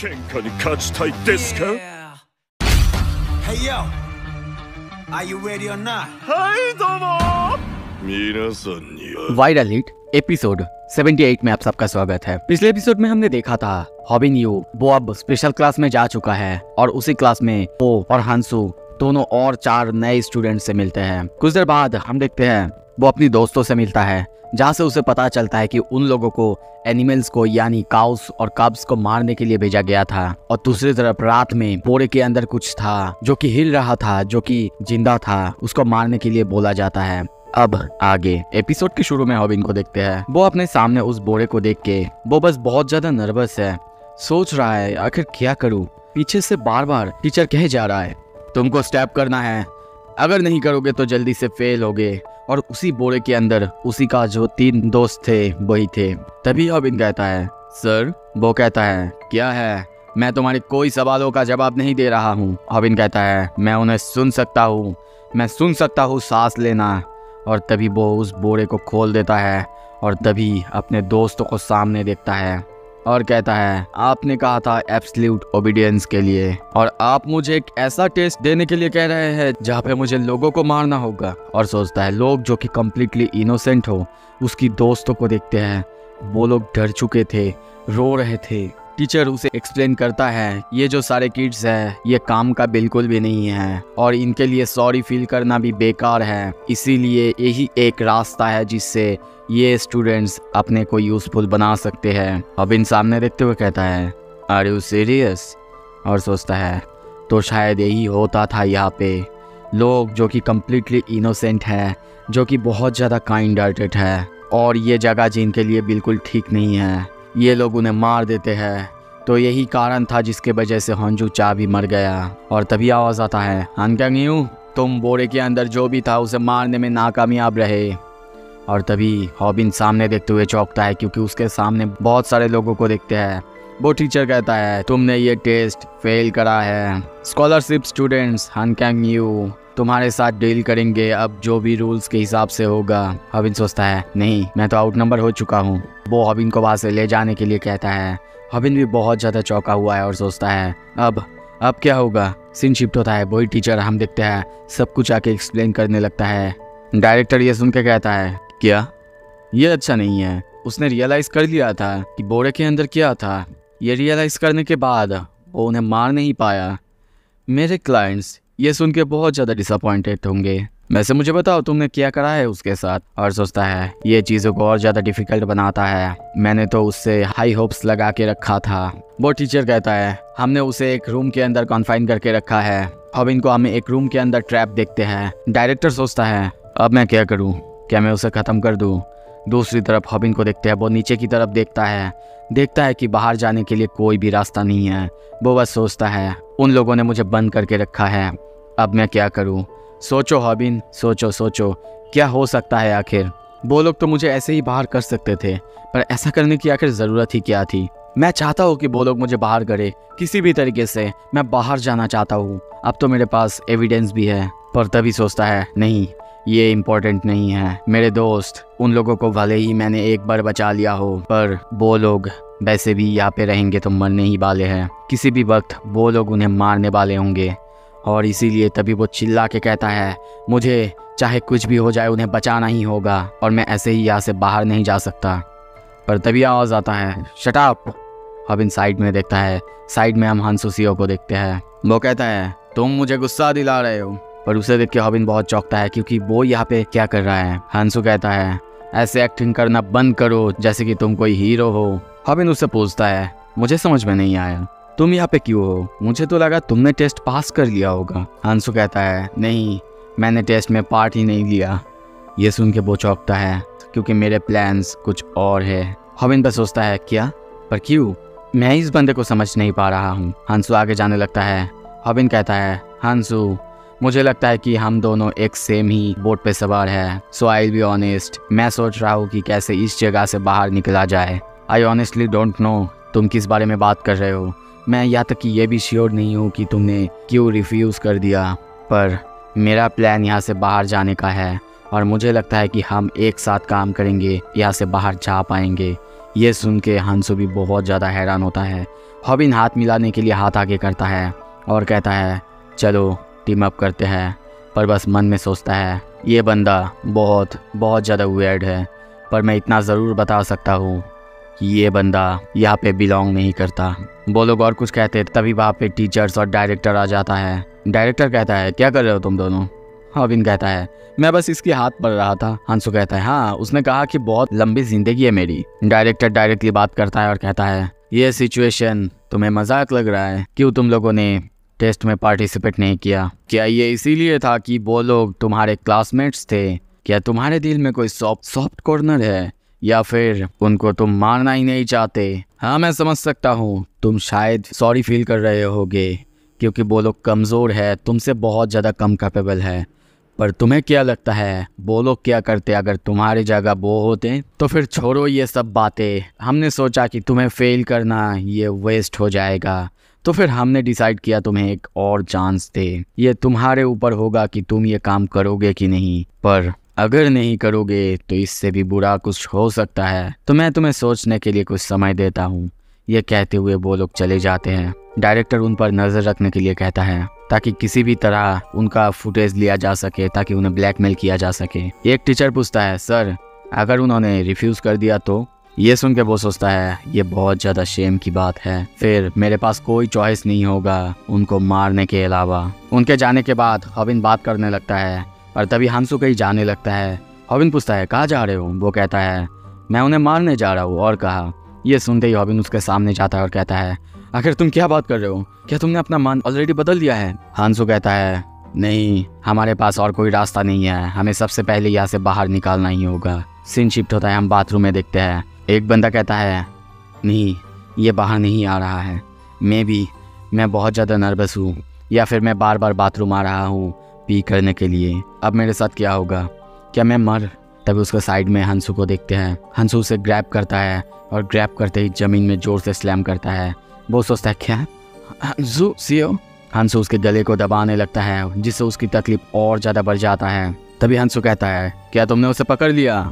喧嘩に勝ちたいですか？ Hey yo, are you ready or not? はいどうも皆さんにはवायरल hit episode 78 में आप सबका स्वागत है। पिछले एपिसोड में हमने देखा था हॉबिन यू वो अब स्पेशल क्लास में जा चुका है और उसी क्लास में वो और हंसू दोनों और 4 नए स्टूडेंट से मिलते हैं। कुछ देर बाद हम देखते हैं वो अपनी दोस्तों से मिलता है, जहाँ से उसे पता चलता है कि उन लोगों को एनिमल्स को यानी काउस और कब्स को मारने के लिए भेजा गया था और दूसरी तरफ रात में बोरे के अंदर कुछ था जो कि हिल रहा था, जो कि जिंदा था, उसको मारने के लिए बोला जाता है। अब आगे एपिसोड के शुरू में हॉबिन को देखते हैं। वो अपने सामने उस बोरे को देख के वो बस बहुत ज्यादा नर्वस है, सोच रहा है आखिर क्या करूं। पीछे से बार बार टीचर कहे जा रहा है तुमको स्टेप करना है, अगर नहीं करोगे तो जल्दी से फेल होगे। और उसी बोरे के अंदर उसी का जो 3 दोस्त थे वही थे। तभी हॉबिन कहता है सर। वो कहता है क्या है, मैं तुम्हारे कोई सवालों का जवाब नहीं दे रहा हूँ। हॉबिन कहता है मैं उन्हें सुन सकता हूँ, मैं सुन सकता हूँ सांस लेना। और तभी वो उस बोरे को खोल देता है और तभी अपने दोस्तों को सामने देखता है और कहता है आपने कहा था एब्सोल्यूट ओबीडियंस के लिए और आप मुझे एक ऐसा टेस्ट देने के लिए कह रहे हैं जहाँ पे मुझे लोगों को मारना होगा। और सोचता है लोग जो कि कम्प्लीटली इनोसेंट हो उसकी दोस्तों को देखते हैं, वो लोग डर चुके थे, रो रहे थे। टीचर उसे एक्सप्लेन करता है ये जो सारे किड्स है ये काम का बिल्कुल भी नहीं है और इनके लिए सॉरी फील करना भी बेकार है, इसीलिए यही एक रास्ता है जिससे ये स्टूडेंट्स अपने को यूजफुल बना सकते हैं। हॉबिन सामने देखते हुए कहता है आर यू सीरियस? और सोचता है तो शायद यही होता था यहाँ पे, लोग जो कि कम्प्लीटली इनोसेंट है, जो कि बहुत ज़्यादा काइंड हार्टेड है और ये जगह जिनके लिए बिल्कुल ठीक नहीं है, ये लोग उन्हें मार देते हैं। तो यही कारण था जिसके वजह से हंजू चा भी मर गया। और तभी आवाज़ आता है हनक्यांग, तुम बोरे के अंदर जो भी था उसे मारने में नाकामयाब रहे। और तभी हॉबिन सामने देखते हुए चौंकता है क्योंकि उसके सामने बहुत सारे लोगों को देखते हैं। वो टीचर कहता है तुमने ये टेस्ट फेल करा है, स्कॉलरशिप स्टूडेंट्स हनक्यांग तुम्हारे साथ डील करेंगे अब जो भी रूल्स के हिसाब से होगा। हॉबिन सोचता है नहीं, मैं तो आउट नंबर हो चुका हूँ। वो हॉबिन को वहाँ से ले जाने के लिए कहता है। हॉबिन भी बहुत ज़्यादा चौंका हुआ है और सोचता है अब क्या होगा। सीन शिफ्ट होता है, वही टीचर हम देखते हैं सब कुछ आके एक्सप्लेन करने लगता है। डायरेक्टर ये सुन के कहता है क्या ये अच्छा नहीं है। उसने रियलाइज़ कर लिया था कि बोरे के अंदर क्या था। ये रियलाइज़ करने के बाद वो उन्हें मार नहीं पाया। मेरे क्लाइंट्स ये सुन के बहुत ज़्यादा डिसअपॉइंटेड होंगे। वैसे मुझे बताओ तुमने क्या करा है उसके साथ। और सोचता है ये चीज़ों को और ज़्यादा डिफ़िकल्ट बनाता है, मैंने तो उससे हाई होप्स लगा के रखा था। वो टीचर कहता है हमने उसे एक रूम के अंदर कॉन्फाइन करके रखा है। हॉबिन को हमें एक रूम के अंदर ट्रैप देखते हैं। डायरेक्टर सोचता है अब मैं क्या करूँ, क्या मैं उसे ख़त्म कर दूँ। दूसरी तरफ हॉबिन को देखते हैं, वो नीचे की तरफ देखता है कि बाहर जाने के लिए कोई भी रास्ता नहीं है। वो बस सोचता है उन लोगों ने मुझे बंद करके रखा है, अब मैं क्या करूं। सोचो हॉबिन, सोचो क्या हो सकता है आखिर। वो लोग तो मुझे ऐसे ही बाहर कर सकते थे, पर ऐसा करने की आखिर ज़रूरत ही क्या थी। मैं चाहता हूँ कि वो लोग मुझे बाहर करे किसी भी तरीके से, मैं बाहर जाना चाहता हूँ। अब तो मेरे पास एविडेंस भी है। पर तभी सोचता है नहीं, ये इम्पोर्टेंट नहीं है। मेरे दोस्त, उन लोगों को भले ही मैंने एक बार बचा लिया हो, पर वो लोग वैसे भी यहाँ पे रहेंगे तो मरने ही वाले हैं। किसी भी वक्त वो लोग उन्हें मारने वाले होंगे। और इसीलिए तभी वो चिल्ला के कहता है मुझे चाहे कुछ भी हो जाए उन्हें बचाना ही होगा और मैं ऐसे ही यहाँ से बाहर नहीं जा सकता। पर तभी आवाज़ आता है शट अप। हॉबिन साइड में देखता है, साइड में हम हंसू को देखते हैं। वो कहता है तुम मुझे गुस्सा दिला रहे हो। पर उसे देख के हॉबिन बहुत चौंकता है क्योंकि वो यहाँ पे क्या कर रहा है। हंसू कहता है ऐसे एक्टिंग करना बंद करो जैसे कि तुम कोई हीरो हो। हॉबिन उससे पूछता है मुझे समझ में नहीं आया, तुम यहाँ पे क्यों हो? मुझे तो लगा तुमने टेस्ट पास कर लिया होगा। हंसू कहता है नहीं, मैंने टेस्ट में पार्ट ही नहीं लिया। ये सुन के वो चौंकता है क्योंकि मेरे प्लान्स कुछ और है। हॉबिन बस सोचता है क्या, पर क्यों? मैं इस बंदे को समझ नहीं पा रहा हूँ। हंसू आगे जाने लगता है। हॉबिन कहता है हंसू मुझे लगता है कि हम दोनों एक सेम ही बोट पे सवार है। सो आई विल बी ऑनेस्ट, मैं सोच रहा हूँ कि कैसे इस जगह से बाहर निकला जाए। आई ऑनेस्टली डोंट नो तुम किस बारे में बात कर रहे हो। मैं यहाँ तक कि ये भी श्योर नहीं हूँ कि तुमने क्यों रिफ्यूज़ कर दिया, पर मेरा प्लान यहाँ से बाहर जाने का है और मुझे लगता है कि हम एक साथ काम करेंगे यहाँ से बाहर जा पाएंगे। ये सुन के हांसू भी बहुत ज़्यादा हैरान होता है। हॉबिन हाथ मिलाने के लिए हाथ आगे करता है और कहता है चलो टीम अप करते हैं, पर बस मन में सोचता है ये बंदा बहुत बहुत ज़्यादा वियर्ड है, पर मैं इतना ज़रूर बता सकता हूँ कि ये बंदा यहाँ पे बिलोंग नहीं करता। वो लोग और कुछ कहते तभी वहाँ पे टीचर्स और डायरेक्टर आ जाता है। डायरेक्टर कहता है क्या कर रहे हो तुम दोनों? हॉबिन कहता है मैं बस इसकी हाथ पढ़ रहा था। हांसू कहता है हाँ, उसने कहा कि बहुत लंबी जिंदगी है मेरी। डायरेक्टर डायरेक्टली बात करता है और कहता है ये सिचुएशन तुम्हें मजाक लग रहा है? क्यों तुम लोगों ने टेस्ट में पार्टिसिपेट नहीं किया? क्या ये इसीलिए था कि वो लोग तुम्हारे क्लासमेट्स थे? क्या तुम्हारे दिल में कोई सॉफ्ट कॉर्नर है, या फिर उनको तुम मारना ही नहीं चाहते? हाँ मैं समझ सकता हूँ, तुम शायद सॉरी फील कर रहे होगे क्योंकि वो लोग कमज़ोर है, तुमसे बहुत ज़्यादा कम कैपेबल है। पर तुम्हें क्या लगता है वो लोग क्या करते अगर तुम्हारी जगह वो होते? तो फिर छोड़ो ये सब बातें, हमने सोचा कि तुम्हें फेल करना ये वेस्ट हो जाएगा, तो फिर हमने डिसाइड किया तुम्हें एक और चांस दे। ये तुम्हारे ऊपर होगा कि तुम ये काम करोगे कि नहीं, पर अगर नहीं करोगे तो इससे भी बुरा कुछ हो सकता है, तो मैं तुम्हें सोचने के लिए कुछ समय देता हूँ। ये कहते हुए वो लोग चले जाते हैं। डायरेक्टर उन पर नज़र रखने के लिए कहता है ताकि किसी भी तरह उनका फुटेज लिया जा सके, ताकि उन्हें ब्लैकमेल किया जा सके। एक टीचर पूछता है सर अगर उन्होंने रिफ्यूज़ कर दिया तो? ये सुन के वो सोचता है ये बहुत ज़्यादा शेम की बात है, फिर मेरे पास कोई चॉइस नहीं होगा उनको मारने के अलावा। उनके जाने के बाद हॉबिन बात करने लगता है और तभी हांसू कहीं जाने लगता है। हॉबिन पूछता है कहाँ जा रहे हो? वो कहता है मैं उन्हें मारने जा रहा हूँ। और कहा। ये सुनते ही हॉबिन उसके सामने जाता है और कहता है आखिर तुम क्या बात कर रहे हो? क्या तुमने अपना मन ऑलरेडी बदल दिया है? हांसू कहता है नहीं, हमारे पास और कोई रास्ता नहीं है, हमें सबसे पहले यहाँ से बाहर निकालना ही होगा। सीन शिफ्ट होता है, हम बाथरूम में देखते हैं। एक बंदा कहता है नहीं, ये बाहर नहीं आ रहा है, मैं बहुत ज़्यादा नर्वस हूँ, या फिर मैं बार बार बाथरूम आ रहा हूँ पी करने के लिए। अब मेरे साथ क्या होगा? क्या मैं मर? तभी उसके साइड में हंसू को देखते हैं। हंसू उसे ग्रैब करता है और ग्रैब करते ही ज़मीन में ज़ोर से स्लैम करता है। वो सोचता है क्या हंसू सीओ? हंसू उसके गले को दबाने लगता है जिससे उसकी तकलीफ और ज़्यादा बढ़ जाता है। तभी हंसू कहता है क्या तुमने उसे पकड़ लिया?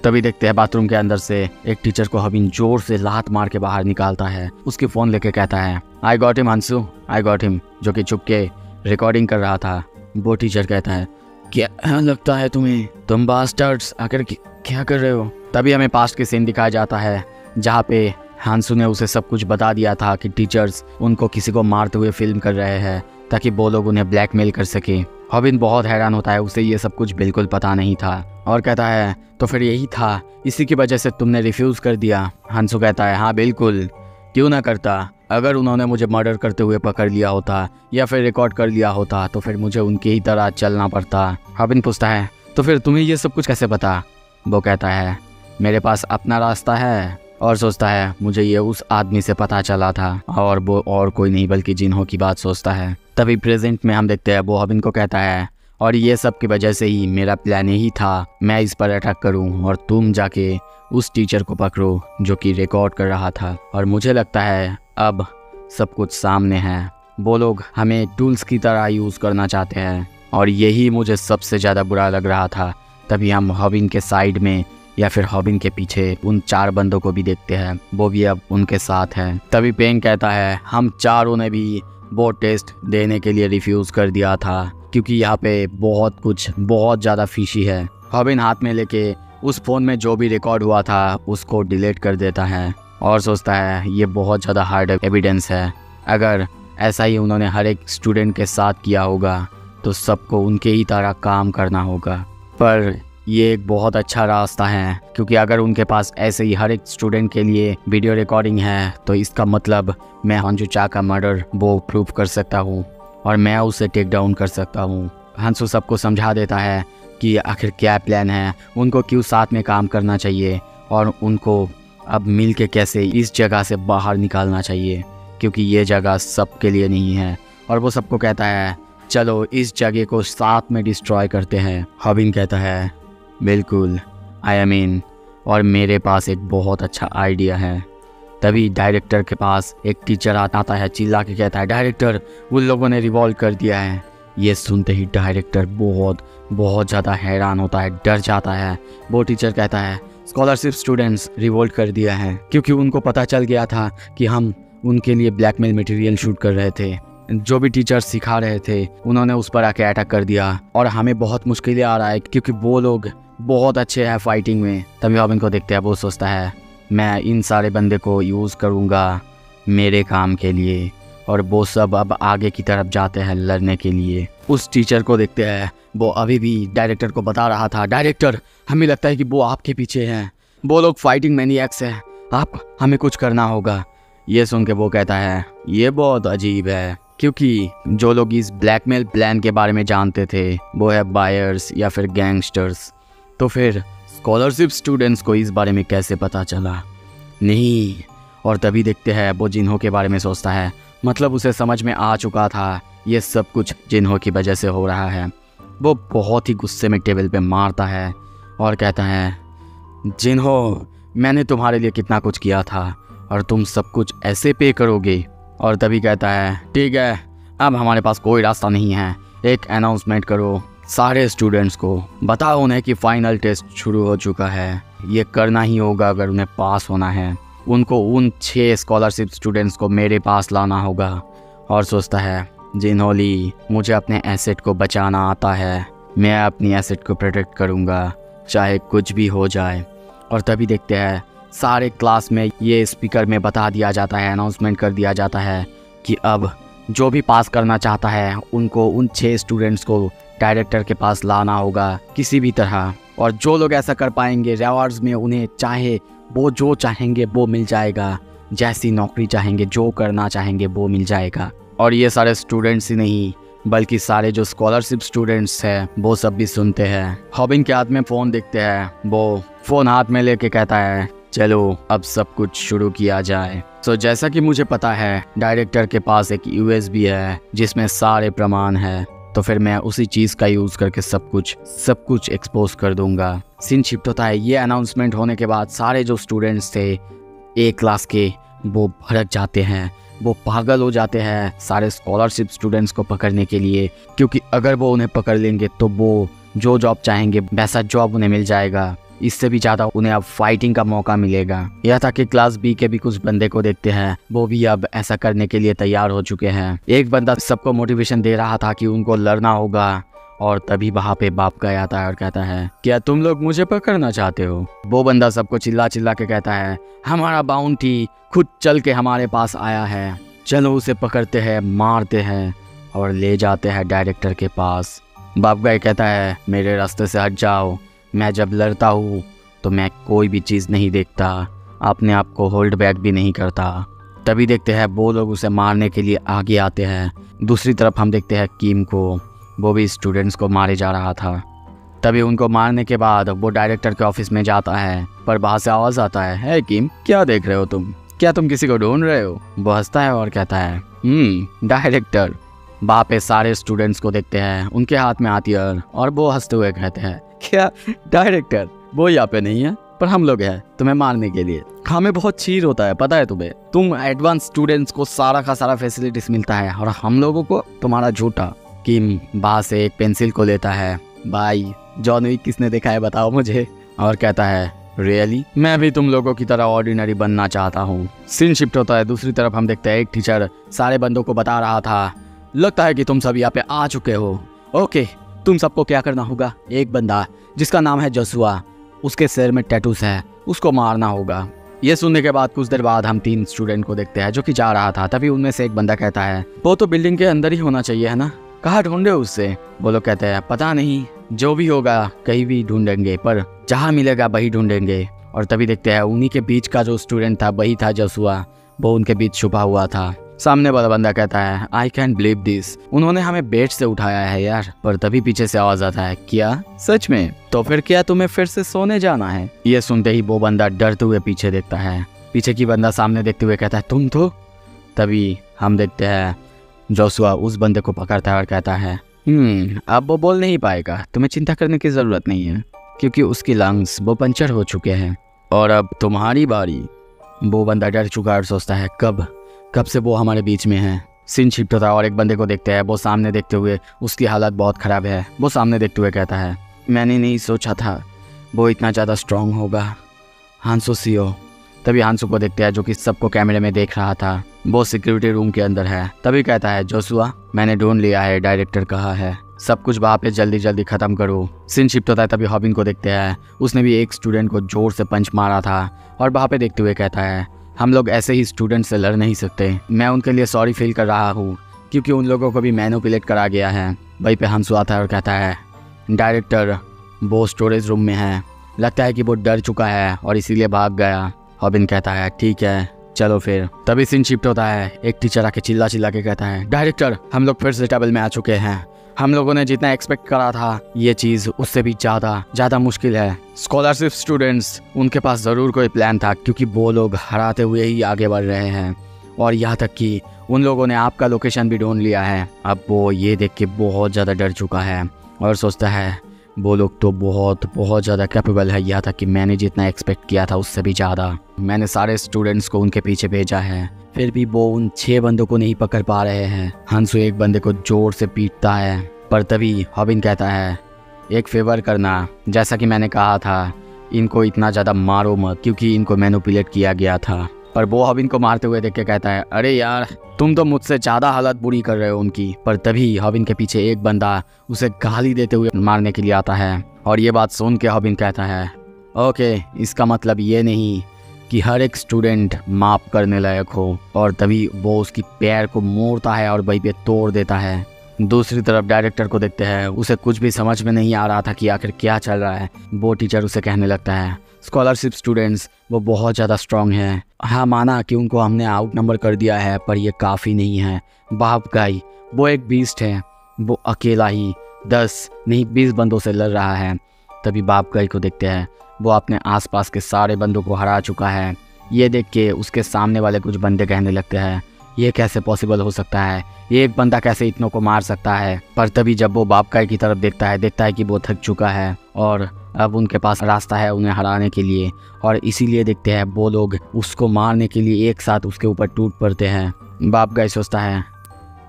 तभी देखते हैं बाथरूम के अंदर से एक टीचर को हॉबिन जोर से लात मार के बाहर निकालता है। उसकी फ़ोन लेके कहता है आई गॉट हिम हंसू, आई गॉट हिम, जो कि चुप के रिकॉर्डिंग कर रहा था। वो टीचर कहता है क्या लगता है तुम्हें, तुम बास्टर्ड्स आखिर क्या कर रहे हो? तभी हमें पास्ट के सीन दिखाया जाता है जहाँ पे हांसू ने उसे सब कुछ बता दिया था कि टीचर्स उनको किसी को मारते हुए फिल्म कर रहे हैं ताकि वो लोग उन्हें ब्लैकमेल कर सके। हॉबिन बहुत हैरान होता है, उसे ये सब कुछ बिल्कुल पता नहीं था और कहता है तो फिर यही था, इसी की वजह से तुमने रिफ्यूज़ कर दिया? हांसू कहता है हाँ बिल्कुल, क्यों ना करता। अगर उन्होंने मुझे मर्डर करते हुए पकड़ लिया होता या फिर रिकॉर्ड कर लिया होता तो फिर मुझे उनकी ही तरह चलना पड़ता। हॉबिन पूछता है तो फिर तुम्हें ये सब कुछ कैसे पता? वो कहता है मेरे पास अपना रास्ता है, और सोचता है मुझे ये उस आदमी से पता चला था, और वो और कोई नहीं बल्कि जिन्हों की बात सोचता है। तभी प्रेजेंट में हम देखते हैं वो हॉबिन को कहता है और ये सब की वजह से ही मेरा प्लान यही था, मैं इस पर अटैक करूं और तुम जाके उस टीचर को पकड़ो जो कि रिकॉर्ड कर रहा था। और मुझे लगता है अब सब कुछ सामने है, वो लोग हमें टूल्स की तरह यूज़ करना चाहते हैं और यही मुझे सबसे ज़्यादा बुरा लग रहा था। तभी हम हॉबिन के साइड में या फिर हॉबिन के पीछे उन 4 बंदों को भी देखते हैं, वो भी अब उनके साथ हैं। तभी पेंग कहता है हम चारों ने भी वो टेस्ट देने के लिए रिफ्यूज़ कर दिया था क्योंकि यहाँ पे बहुत ज़्यादा फिशी है। हॉबिन हाथ में लेके उस फ़ोन में जो भी रिकॉर्ड हुआ था उसको डिलीट कर देता है और सोचता है ये बहुत ज़्यादा हार्ड एविडेंस है, अगर ऐसा ही उन्होंने हर एक स्टूडेंट के साथ किया होगा तो सबको उनके ही तरह काम करना होगा। पर ये एक बहुत अच्छा रास्ता है क्योंकि अगर उनके पास ऐसे ही हर एक स्टूडेंट के लिए वीडियो रिकॉर्डिंग है तो इसका मतलब मैं हंसू चा का मर्डर वो प्रूव कर सकता हूँ और मैं उसे टेक डाउन कर सकता हूँ। हंसू सबको समझा देता है कि आखिर क्या प्लान है, उनको क्यों साथ में काम करना चाहिए और उनको अब मिल के कैसे इस जगह से बाहर निकालना चाहिए क्योंकि ये जगह सबके लिए नहीं है। और वो सबको कहता है चलो इस जगह को साथ में डिस्ट्रॉय करते हैं। हॉबिन कहता है बिल्कुल आई एम इन, और मेरे पास एक बहुत अच्छा आइडिया है। तभी डायरेक्टर के पास एक टीचर आता है, चिल्ला के कहता है डायरेक्टर उन लोगों ने रिवॉल्व कर दिया है। ये सुनते ही डायरेक्टर बहुत ज़्यादा हैरान होता है, डर जाता है। वो टीचर कहता है स्कॉलरशिप स्टूडेंट्स रिवोल्ट कर दिया है, क्योंकि उनको पता चल गया था कि हम उनके लिए ब्लैकमेल मटेरियल शूट कर रहे थे। जो भी टीचर्स सिखा रहे थे उन्होंने उस पर आके अटैक कर दिया और हमें बहुत मुश्किलें आ रहा है, क्योंकि वो लोग बहुत अच्छे हैं फाइटिंग में। तभी रॉबिन को देखते हैं, वो सोचता है मैं इन सारे बंदे को यूज़ करूँगा मेरे काम के लिए, और वो सब अब आगे की तरफ जाते हैं लड़ने के लिए। उस टीचर को देखते हैं, वो अभी भी डायरेक्टर को बता रहा था, डायरेक्टर हमें लगता है कि वो आपके पीछे हैं, वो लोग फाइटिंग मैनिएक्स हैं, आप हमें कुछ करना होगा। ये सुन के वो कहता है ये बहुत अजीब है, क्योंकि जो लोग इस ब्लैकमेल प्लान के बारे में जानते थे वो है बायर्स या फिर गैंगस्टर्स, तो फिर स्कॉलरशिप स्टूडेंट्स को इस बारे में कैसे पता चला? नहीं। और तभी देखते हैं वो जिन्हों के बारे में सोचता है, मतलब उसे समझ में आ चुका था ये सब कुछ जिन्हों की वजह से हो रहा है। वो बहुत ही गुस्से में टेबल पे मारता है और कहता है जिन्हों, मैंने तुम्हारे लिए कितना कुछ किया था और तुम सब कुछ ऐसे पे करोगे? और तभी कहता है ठीक है, अब हमारे पास कोई रास्ता नहीं है, एक अनाउंसमेंट करो सारे स्टूडेंट्स को, बताओ उन्हें कि फाइनल टेस्ट शुरू हो चुका है, ये करना ही होगा अगर उन्हें पास होना है। उनको उन 6 स्कॉलरशिप स्टूडेंट्स को मेरे पास लाना होगा। और सोचता है जिन्होंली, मुझे अपने एसेट को बचाना आता है, मैं अपनी एसेट को प्रोटेक्ट करूँगा चाहे कुछ भी हो जाए। और तभी देखते हैं सारे क्लास में ये स्पीकर में बता दिया जाता है, अनाउंसमेंट कर दिया जाता है कि अब जो भी पास करना चाहता है उनको उन 6 स्टूडेंट्स को डायरेक्टर के पास लाना होगा किसी भी तरह, और जो लोग ऐसा कर पाएंगे रिवार्ड्स में उन्हें चाहे वो जो चाहेंगे वो मिल जाएगा, जैसी नौकरी चाहेंगे, जो करना चाहेंगे वो मिल जाएगा। और ये सारे स्टूडेंट्स ही नहीं बल्कि सारे जो स्कॉलरशिप स्टूडेंट्स हैं वो सब भी सुनते हैं। रॉबिन के हाथ में फ़ोन देखते हैं, वो फ़ोन हाथ में लेके कहता है चलो अब सब कुछ शुरू किया जाए। तो जैसा कि मुझे पता है डायरेक्टर के पास एक USB है जिसमें सारे प्रमाण है, तो फिर मैं उसी चीज़ का यूज़ करके सब कुछ एक्सपोज कर दूंगा। सीन शिफ्ट होता है। ये अनाउंसमेंट होने के बाद सारे जो स्टूडेंट्स थे एक क्लास के वो भड़क जाते हैं, वो पागल हो जाते हैं सारे स्कॉलरशिप स्टूडेंट्स को पकड़ने के लिए, क्योंकि अगर वो उन्हें पकड़ लेंगे तो वो जो जॉब चाहेंगे वैसा जॉब उन्हें मिल जाएगा, इससे भी ज़्यादा उन्हें अब फाइटिंग का मौका मिलेगा। यह था कि क्लास B के भी कुछ बंदे को देखते हैं, वो भी अब ऐसा करने के लिए तैयार हो चुके हैं। एक बंदा सबको मोटिवेशन दे रहा था कि उनको लड़ना होगा, और तभी वहाँ पे बाप का आता है और कहता है क्या तुम लोग मुझे पकड़ना चाहते हो? वो बंदा सबको चिल्ला चिल्ला के कहता है हमारा बाउंटी खुद चल के हमारे पास आया है, चलो उसे पकड़ते हैं, मारते हैं और ले जाते हैं डायरेक्टर के पास। बाप गाय कहता है मेरे रास्ते से हट जाओ, मैं जब लड़ता हूँ तो मैं कोई भी चीज़ नहीं देखता, अपने आप को होल्ड बैक भी नहीं करता। तभी देखते हैं वो लोग उसे मारने के लिए आगे आते हैं। दूसरी तरफ हम देखते हैं किम को, वो भी स्टूडेंट्स को मारे जा रहा था। तभी उनको मारने के बाद वो डायरेक्टर के ऑफिस में जाता है, पर बाहर से आवाज़ आता है हे किम, क्या देख रहे हो तुम? क्या तुम किसी को ढूंढ रहे हो? वो हंसता है और कहता है डायरेक्टर। वहाँ पे सारे स्टूडेंट्स को देखते हैं, उनके हाथ में हथियार, और वो हंसते हुए कहते हैं क्या डायरेक्टर? वो यहाँ पे नहीं है पर हम लोग हैं तुम्हें मारने के लिए। हमें बहुत चीर होता है पता है तुम्हें, तुम एडवांस स्टूडेंट्स को सारा का सारा फैसिलिटीज मिलता है और हम लोगों को तुम्हारा झूठा। किम बाहर से एक पेंसिल को लेता है, भाई जॉन विक किसने देखा है बताओ मुझे, और कहता है रियली मैं भी तुम लोगों की तरह ऑर्डिनरी बनना चाहता हूँ। सीन शिफ्ट होता है। दूसरी तरफ हम देखते हैं एक टीचर सारे बंदों को बता रहा था लगता है कि तुम सब यहाँ पे आ चुके हो, ओके तुम सबको क्या करना होगा, एक बंदा जिसका नाम है जोशुआ, उसके सिर में टैटूस है, उसको मारना होगा। ये सुनने के बाद कुछ देर बाद हम 3 स्टूडेंट को देखते हैं जो कि जा रहा था। तभी उनमें से एक बंदा कहता है वो तो बिल्डिंग के अंदर ही होना चाहिए है ना, कहाँ ढूंढे उससे? वो लोग कहते हैं पता नहीं, जो भी होगा कहीं भी ढूंढेंगे, पर जहाँ मिलेगा वही ढूंढेंगे। और तभी देखते हैं उन्हीं के बीच का जो स्टूडेंट था वही था जोशुआ, वो उनके बीच छुपा हुआ था। सामने वाला बंदा कहता है आई कैन बिलीव दिस, उन्होंने हमें बेड से उठाया है यार। पर तभी पीछे से आवाज आता है क्या सच में? तो फिर क्या तुम्हें फिर से सोने जाना है? ये सुनते ही वो बंदा डरते हुए पीछे देखता है, पीछे की बंदा सामने देखते हुए कहता है तुम तो। तभी हम देखते हैं जोशुआ उस बंदे को पकड़ता है और कहता है अब वो बोल नहीं पाएगा, तुम्हें चिंता करने की जरूरत नहीं है क्योंकि उसकी लंग्स वो पंचर हो चुके हैं और अब तुम्हारी बारी। वो बंदा डर चुका और सोचता है कब से वो हमारे बीच में है। सीन शिफ्ट होता है और एक बंदे को देखते हैं, वो सामने देखते हुए उसकी हालत बहुत ख़राब है। वो सामने देखते हुए कहता है मैंने नहीं सोचा था वो इतना ज़्यादा स्ट्रांग होगा, हांसो सीओ। तभी हांसो को देखते हैं जो कि सबको कैमरे में देख रहा था। वो सिक्योरिटी रूम के अंदर है। तभी कहता है जोशुआ मैंने ढूंढ लिया है, डायरेक्टर कहा है सब कुछ वहाँ पे जल्दी जल्दी खत्म करो। सीन शिफ्ट होता है। तभी हॉबिन को देखते हैं, उसने भी एक स्टूडेंट को जोर से पंच मारा था और वहाँ पे देखते हुए कहता है हम लोग ऐसे ही स्टूडेंट से लड़ नहीं सकते। मैं उनके लिए सॉरी फील कर रहा हूँ क्योंकि उन लोगों को भी मैनिपुलेट करा गया है। वहीं पे हांसो आता है और कहता है डायरेक्टर वो स्टोरेज रूम में है, लगता है कि वो डर चुका है और इसीलिए भाग गया। हॉबिन कहता है ठीक है चलो फिर। तभी सीन शिफ्ट होता है। एक टीचर आके चिल्ला चिल्ला के कहता है डायरेक्टर हम लोग फिर से टेबल में आ चुके हैं। हम लोगों ने जितना एक्सपेक्ट करा था ये चीज़ उससे भी ज़्यादा मुश्किल है। स्कॉलरशिप स्टूडेंट्स उनके पास ज़रूर कोई प्लान था क्योंकि वो लोग हराते हुए ही आगे बढ़ रहे हैं और यहाँ तक कि उन लोगों ने आपका लोकेशन भी ढूंढ लिया है। अब वो ये देख के बहुत ज़्यादा डर चुका है और सोचता है वो लोग तो बहुत ज़्यादा कैपेबल है, यहाँ तक कि मैंने जितना एक्सपेक्ट किया था उससे भी ज़्यादा। मैंने सारे स्टूडेंट्स को उनके पीछे भेजा है फिर भी वो उन 6 बंदों को नहीं पकड़ पा रहे हैं। हांसो एक बंदे को जोर से पीटता है पर तभी हॉबिन कहता है एक फेवर करना, जैसा कि मैंने कहा था इनको इतना ज़्यादा मारो मत क्योंकि इनको मैनिपुलेट किया गया था। पर वो हॉबिन को मारते हुए देख के कहता है अरे यार तुम तो मुझसे ज़्यादा हालत बुरी कर रहे हो उनकी। पर तभी हॉबिन के पीछे एक बंदा उसे गाली देते हुए मारने के लिए आता है और ये बात सुन के हॉबिन कहता है ओके इसका मतलब ये नहीं कि हर एक स्टूडेंट माफ़ करने लायक हो। और तभी वो उसकी पैर को मोड़ता है और वहीं पे तोड़ देता है। दूसरी तरफ डायरेक्टर को देखते हैं, उसे कुछ भी समझ में नहीं आ रहा था कि आखिर क्या चल रहा है। वो टीचर उसे कहने लगता है स्कॉलरशिप स्टूडेंट्स वो बहुत ज़्यादा स्ट्रांग हैं। हाँ माना कि उनको हमने आउट नंबर कर दिया है पर ये काफ़ी नहीं है। बाप गाई वो एक बीस्ट है, वो अकेला ही 10 नहीं 20 बंदों से लड़ रहा है। तभी बाप गाई को देखते हैं, वो अपने आसपास के सारे बंदों को हरा चुका है। ये देख के उसके सामने वाले कुछ बंदे कहने लगते हैं ये कैसे पॉसिबल हो सकता है, ये एक बंदा कैसे इतनों को मार सकता है। पर तभी जब वो बाप गाई की तरफ देखता है कि वो थक चुका है और अब उनके पास रास्ता है उन्हें हराने के लिए और इसीलिए देखते हैं वो लोग उसको मारने के लिए एक साथ उसके ऊपर टूट पड़ते हैं। बाप गाई सोचता है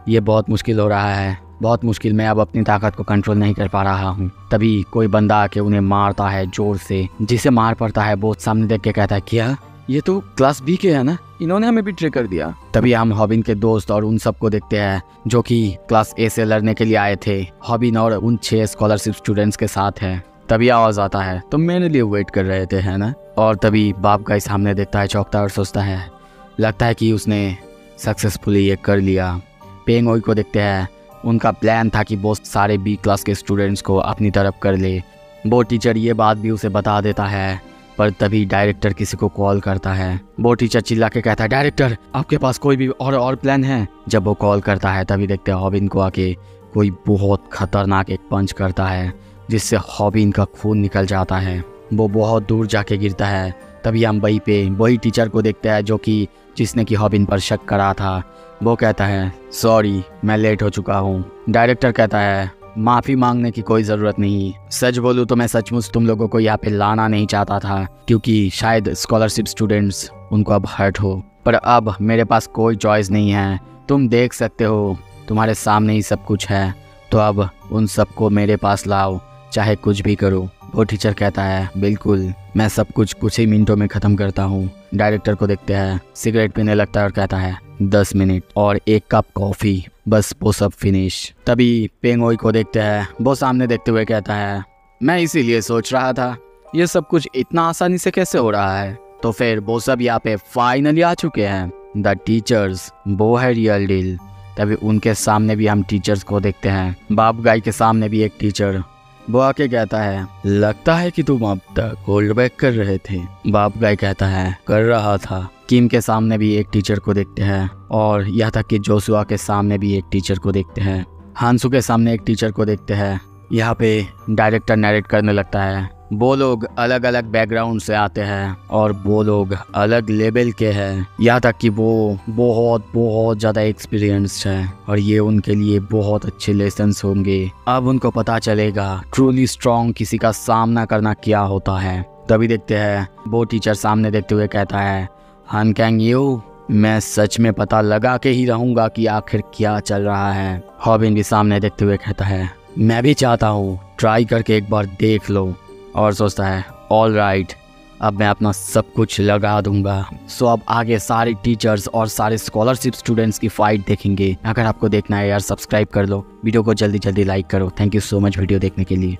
ये बहुत मुश्किल हो रहा है, बहुत मुश्किल, मैं अब अपनी ताकत को कंट्रोल नहीं कर पा रहा हूँ। तभी कोई बंदा आके उन्हें मारता है जोर से, जिसे मार पड़ता है वो सामने देख के कहता है क्या ये तो क्लास बी के है ना, इन्होंने हमें बिट्रे कर दिया। तभी हम हॉबिन के दोस्त और उन सबको देखते हैं जो कि क्लास ए से लड़ने के लिए आए थे। हॉबिन और उन 6 स्कॉलरशिप स्टूडेंट्स के साथ है। तभी आवाज आता है तुम मेरे लिए वेट कर रहे थे है ना। और तभी बाप गाई सामने देखता है, चौंकता है और सोचता है लगता है कि उसने सक्सेसफुली ये कर लिया। पेंग ओई को देखते हैं, उनका प्लान था कि वो सारे बी क्लास के स्टूडेंट्स को अपनी तरफ कर ले। वो टीचर ये बात भी उसे बता देता है पर तभी डायरेक्टर किसी को कॉल करता है। वो टीचर चिल्ला के कहता है डायरेक्टर आपके पास कोई भी और प्लान है। जब वो कॉल करता है तभी देखते हैं हॉबिन को आके कोई बहुत खतरनाक एक पंच करता है जिससे हॉबिन का खून निकल जाता है, वो बहुत दूर जाके गिरता है। तभी हम वहीं पे वही टीचर को देखते हैं जो कि जिसने कि हॉबिन पर शक करा था। वो कहता है सॉरी मैं लेट हो चुका हूँ। डायरेक्टर कहता है माफ़ी मांगने की कोई ज़रूरत नहीं, सच बोलूँ तो मैं सचमुच तुम लोगों को यहाँ पे लाना नहीं चाहता था क्योंकि शायद स्कॉलरशिप स्टूडेंट्स उनको अब हर्ट हो, पर अब मेरे पास कोई चॉइस नहीं है। तुम देख सकते हो तुम्हारे सामने ही सब कुछ है, तो अब उन सबको मेरे पास लाओ चाहे कुछ भी करो। वो टीचर कहता है बिल्कुल मैं सब कुछ ही मिनटों में ख़त्म करता हूँ। डायरेक्टर को देखते हैं, सिगरेट पीने लगता है और कहता है 10 मिनट और 1 कप कॉफ़ी, बस वो सब फिनिश। तभी पेंग ओई को देखते हैं, वो सामने देखते हुए कहता है मैं इसीलिए सोच रहा था ये सब कुछ इतना आसानी से कैसे हो रहा है। तो फिर वो सब यहाँ पे फाइनली आ चुके हैं, द टीचर्स, वो है रियल डील। तभी उनके सामने भी हम टीचर्स को देखते हैं। बाप गाई के सामने भी एक टीचर, वो आके कहता है लगता है कि तुम अब तक होल्ड बैक कर रहे थे। बाप गाई कहता है कर रहा था। किम के सामने भी एक टीचर को देखते हैं और यहाँ तक कि जोशुआ के सामने भी एक टीचर को देखते हैं। हांसू के सामने एक टीचर को देखते हैं। यहाँ पे डायरेक्टर नरेट करने लगता है, वो लोग अलग अलग बैकग्राउंड से आते हैं और वो लोग अलग लेवल के हैं, यहाँ तक कि वो बहुत ज़्यादा एक्सपीरियंस्ड है और ये उनके लिए बहुत अच्छे लेसन्स होंगे। अब उनको पता चलेगा ट्रूली स्ट्रॉन्ग किसी का सामना करना क्या होता है। तभी देखते हैं वो टीचर सामने देखते हुए कहता है हान कैंग यू, मैं सच में पता लगा के ही रहूँगा कि आखिर क्या चल रहा है। हॉबिन भी सामने देखते हुए कहता है मैं भी चाहता हूँ ट्राई करके एक बार देख लो, और सोचता है ऑल राइट अब मैं अपना सब कुछ लगा दूंगा। सो अब आगे सारे टीचर्स और सारे स्कॉलरशिप स्टूडेंट्स की फाइट देखेंगे। अगर आपको देखना है यार, सब्सक्राइब कर लो, वीडियो को जल्दी जल्दी लाइक करो। Thank you so much video देखने के लिए।